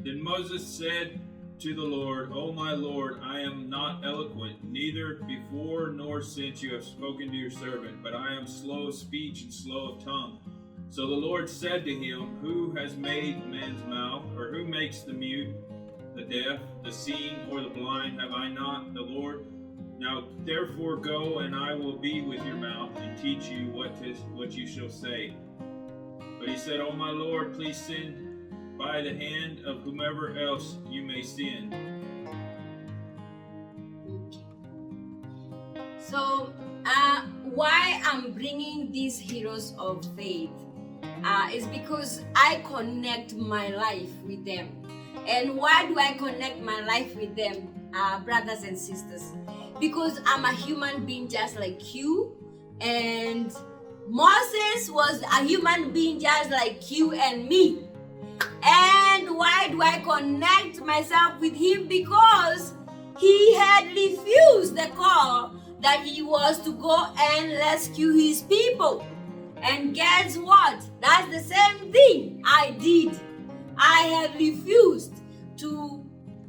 Then Moses said to the Lord, O my Lord, I am not eloquent, neither before nor since you have spoken to your servant, but I am slow of speech and slow of tongue. So the Lord said to him, Who has made man's mouth, or who makes the mute, the deaf, the seeing, or the blind? Have I not, the Lord? Now therefore go, and I will be with your mouth, and teach you what you shall say. But he said, O my Lord, please send by the hand of whomever else you may send. So, why I'm bringing these heroes of faith is because I connect my life with them. And why do I connect my life with them, brothers and sisters? Because I'm a human being just like you, and Moses was a human being just like you and me. And why do I connect myself with him? Because he had refused the call that he was to go and rescue his people. And guess what? That's the same thing I did. I have refused to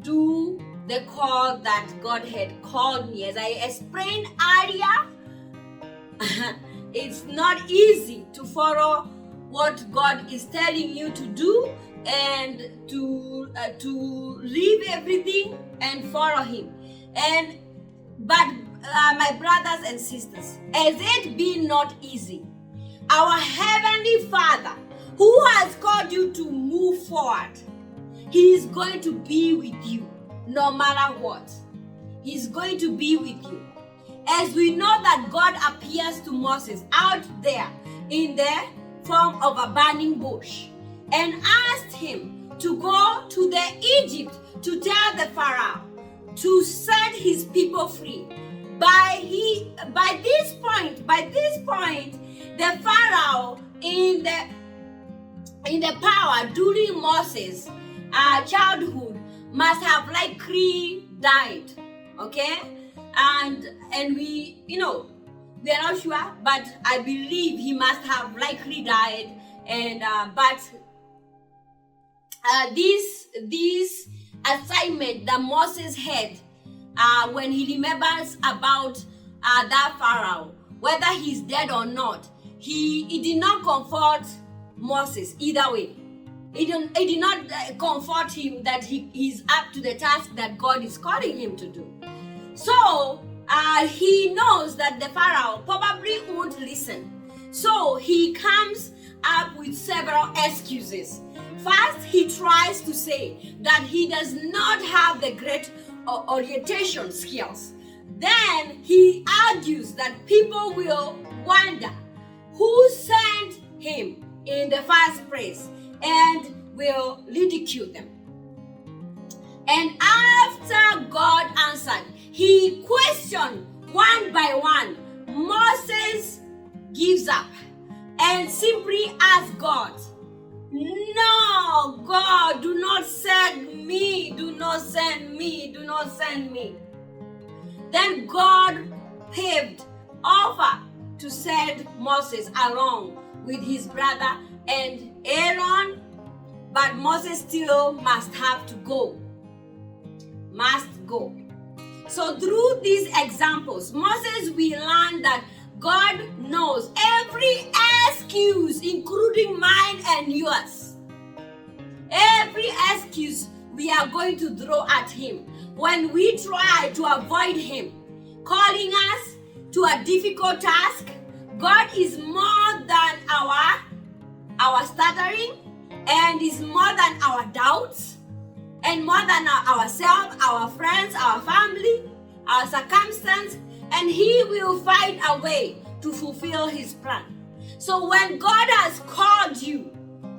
do the call that God had called me. As I explained earlier, it's not easy to follow what God is telling you to do and to leave everything and follow him. But my brothers and sisters, has it been not easy? Our Heavenly Father, who has called you to move forward, he is going to be with you no matter what. He's going to be with you. As we know that God appears to Moses out there in the form of a burning bush and asked him to go to the Egypt to tell the Pharaoh to set his people free. By this point, the Pharaoh in the power during Moses' childhood must have likely died. Okay, and we we are not sure, but I believe he must have likely died. And but this assignment that Moses had, when he remembers about that Pharaoh, whether he's dead or not, he did not comfort Moses either way. It did not comfort him that he's up to the task that God is calling him to do. So he knows that the Pharaoh probably won't listen. So he comes up with several excuses. First, he tries to say that he does not have the great orientation skills. Then he argues that people will wonder who sent him in the first place and will ridicule them. And after God answered, he questioned one by one. Moses gives up and simply asks God, "No, God, do not send me, do not send me, do not send me." Then God paved offer to send Moses along with his brother and Aaron, but Moses still must have to go. Must go. So through these examples, Moses will learn that God knows every excuse, including mine and yours. Every excuse we are going to throw at him when we try to avoid him calling us to a difficult task. God is more than our stuttering, and is more than our doubts, and more than ourselves, our friends, our family, our circumstance, and he will find a way to fulfill his plan. So when God has called you,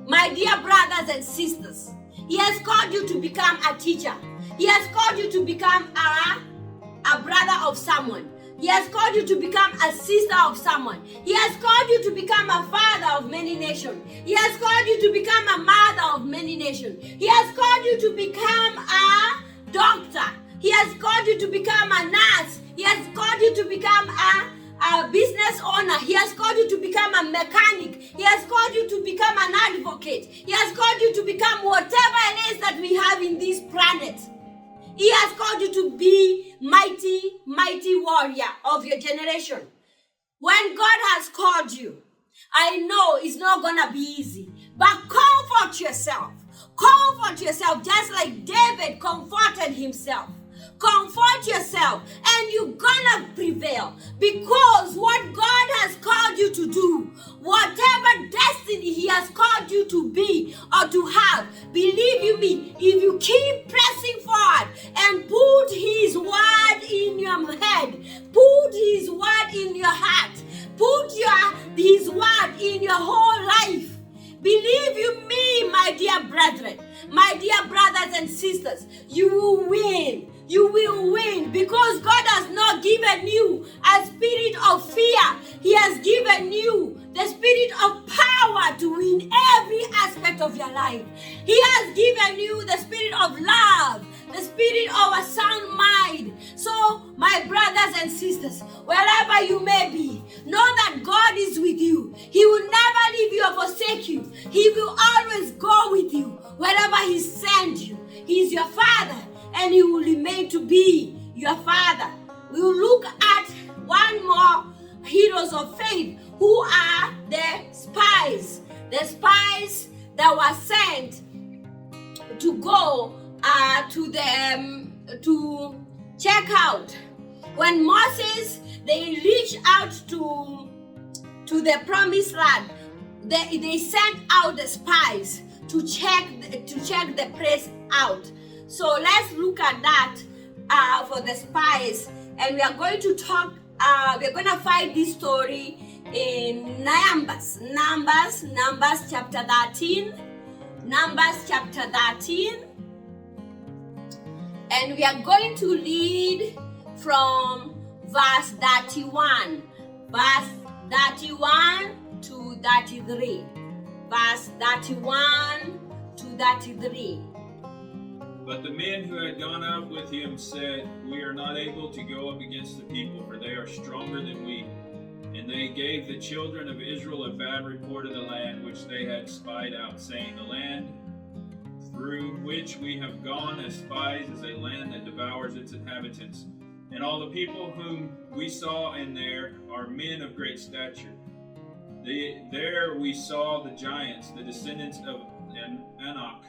my dear brothers and sisters, he has called you to become a teacher. He has called you to become a brother of someone. He has called you to become a sister of someone. He has called you to become a father of many nations. He has called you to become a mother of many nations. He has called you to become a doctor. He has called you to become a nurse. He has called you to become a business owner. He has called you to become a mechanic. He has called you to become an advocate. He has called you to become whatever it is that we have in this planet. He has called you to be mighty, mighty warrior of your generation. When God has called you, I know it's not going to be easy, but comfort yourself. Comfort yourself just like David comforted himself. Comfort yourself and you're gonna prevail, because what God has called you to do, whatever destiny He has called you to be or to have, believe you me, if you keep pressing forward and put His word in your head, put His word in your heart, put His word in your whole life, believe you me, my dear brethren, my dear brothers and sisters, you will win. You will win, because God has not given you a spirit of fear. He has given you the spirit of power to win every aspect of your life. He has given you the spirit of love, the spirit of a sound mind. So, my brothers and sisters, wherever you may be, know that God is with you. He will never leave you or forsake you. He will always go with you wherever He sends you. He is your Father, and He will remain to be your Father. We will look at one more heroes of faith, who are the spies. The spies that were sent to go to check out. When Moses, they reached out to the promised land, they sent out the spies to check the place out. So let's look at that for the spies, and we are going to talk. We're going to find this story in Numbers chapter 13. Numbers chapter 13, and we are going to read from verse 31 to 33. Verse 31 to 33. But the men who had gone out with him said, "We are not able to go up against the people, for they are stronger than we." And they gave the children of Israel a bad report of the land which they had spied out, saying, "The land through which we have gone as spies is a land that devours its inhabitants. And all the people whom we saw in there are men of great stature. There we saw the giants, the descendants of Anak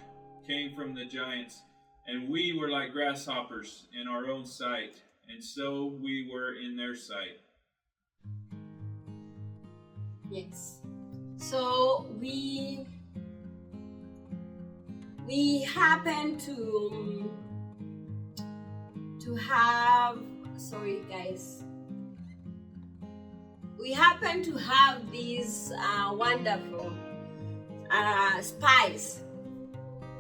came from the giants. And we were like grasshoppers in our own sight, and so we were in their sight." Yes. So we happen to have, sorry guys, we happen to have these wonderful spies.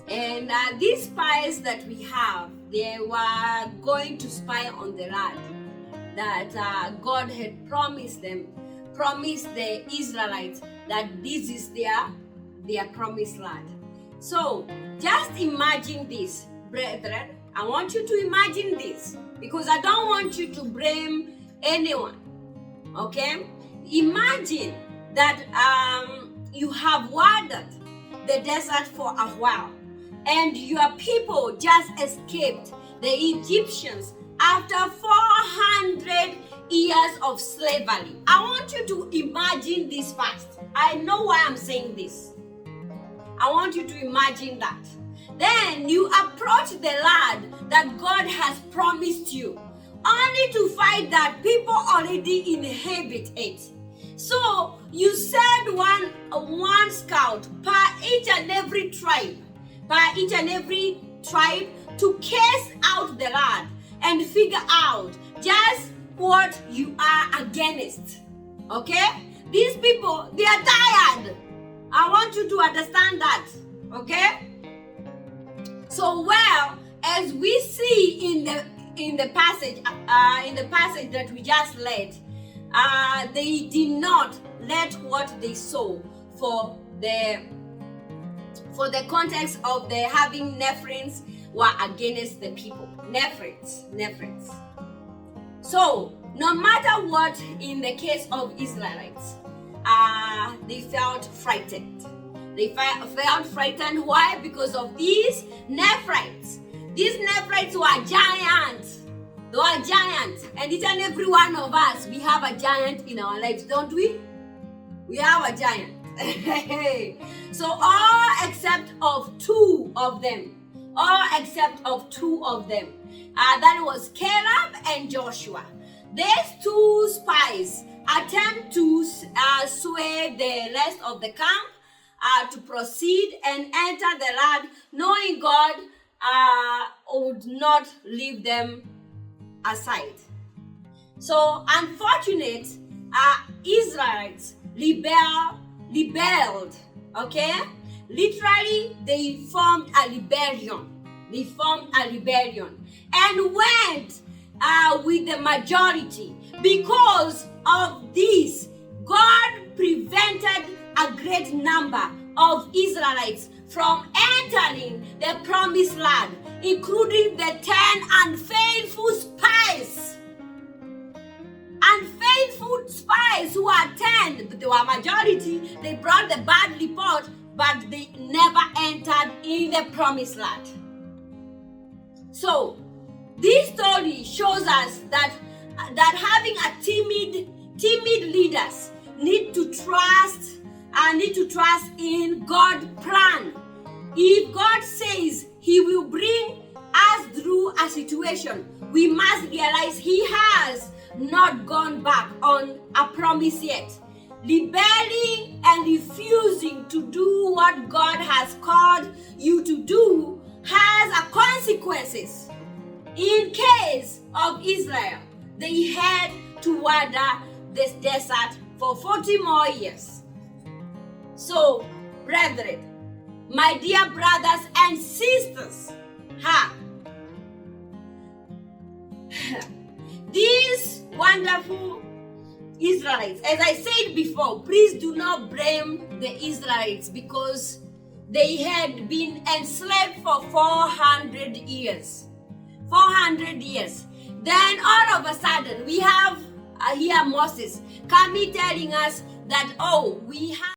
And these spies that we have, they were going to spy on the land that God had promised the Israelites, that this is their promised land. So just imagine this, brethren. I want you to imagine this, because I don't want you to blame anyone. Okay? Imagine that you have wandered the desert for a while, and your people just escaped the Egyptians after 400 years of slavery. I want you to imagine this first. I know why I'm saying this. I want you to imagine that. Then you approach the land that God has promised you, only to find that people already inhabit it. So you send one scout per each and every tribe, to case out the land and figure out just what you are against. Okay? These people, they are tired. I want you to understand that. Okay? So, well, as we see in the passage that we just read, they did not let what they saw for the context of the having Nephims were against the people. Nephims. So, no matter what, in the case of Israelites, they felt frightened. They felt frightened. Why? Because of these Nephilites. These Nephilites were giants. They were giants. And each and every one of us, we have a giant in our lives, don't we? We have a giant. So all except of two of them. All except of two of them. That was Caleb and Joshua. These two spies attempt to sway the rest of the camp to proceed and enter the land, knowing God would not leave them aside. So, unfortunate, Israelites rebelled, okay? Literally, they formed a rebellion. And went with the majority. Because of this, God prevented a great number of Israelites from entering the promised land, including the 10 unfaithful spies. Unfaithful spies who are 10, but they were majority. They brought the bad report, but they never entered in the promised land. So, this story shows us that having a timid leaders need to trust in God's plan. If God says He will bring us through a situation, we must realize He has not gone back on a promise yet. Rebelling and refusing to do what God has called you to do has a consequences. In case of Israel, they had to wander this desert for 40 more years. So, brethren, my dear brothers and sisters, these wonderful Israelites, as I said before, please do not blame the Israelites because they had been enslaved for 400 years. 400 years. Then all of a sudden, we have here Moses coming telling us that, we have